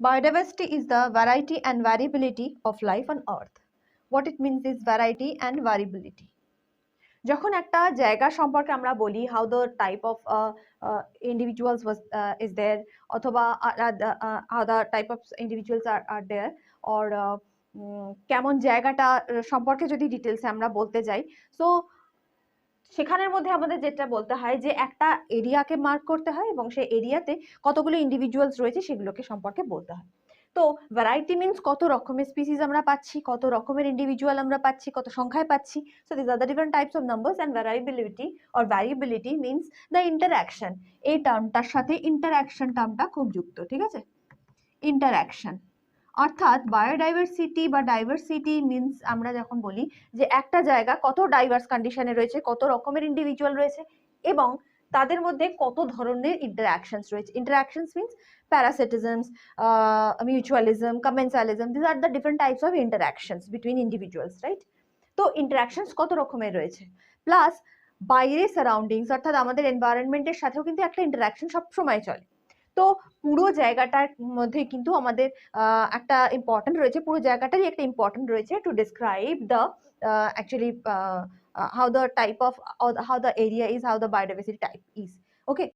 Biodiversity is the variety and variability of life on earth. What it means is variety and variability. যখন একটা জায়গা সম্পর্কে আমরা বলি how the type of individuals was is there, অথবা how the type of individuals are there, or কেমন জায়গাটা সম্পর্কে যদি ডিটেলসে আমরা বলতে যাই, সো সেখানের মধ্যে আমাদের যেটা বলতে হয় যে একটা এরিয়াকে মার্ক করতে হয় এবং সেই এরিয়াতে কতগুলো ইন্ডিভিজুয়ালস রয়েছে সেগুলোকে সম্পর্কে বলতে হয়। তো ভ্যারাইটি মিন্স কত রকমের স্পিসিস আমরা পাচ্ছি, কত রকমের ইন্ডিভিজুয়াল আমরা পাচ্ছি, কত সংখ্যায় পাচ্ছি। So this are the different types of numbers, and variability or variability means the interaction. এই টার্মটার সাথে ইন্টারঅ্যাকশন টার্মটা খুব যুক্ত, ঠিক আছে? ইন্টারঅ্যাকশন অর্থাৎ বায়োডাইভার্সিটি বা ডাইভার্সিটি মিন্স আমরা যখন বলি যে একটা জায়গা কত ডাইভার্স কন্ডিশনে রয়েছে, কত রকমের ইন্ডিভিজুয়াল রয়েছে এবং তাদের মধ্যে কত ধরনের ইন্টারঅ্যাকশনস রয়েছে। Interactions means parasitisms, mutualism, commensalism, this are the different types of interactions between individuals, right? তো ইন্টারঅ্যাকশনস কত রকমের রয়েছে, প্লাস বাইরে সারাউন্ডিংস অর্থাৎ আমাদের এনভায়রনমেন্টের সাথেও কিন্তু একটা ইন্টারঅ্যাকশন সবসময় চলে। তো পুরো জায়গাটার মধ্যে কিন্তু আমাদের একটা ইম্পর্টেন্ট রয়েছে, পুরো জায়গাটারই একটা ইম্পর্টেন্ট রয়েছে to describe the actually how the type of, or how the area is, how the biodiversity type is. Okay.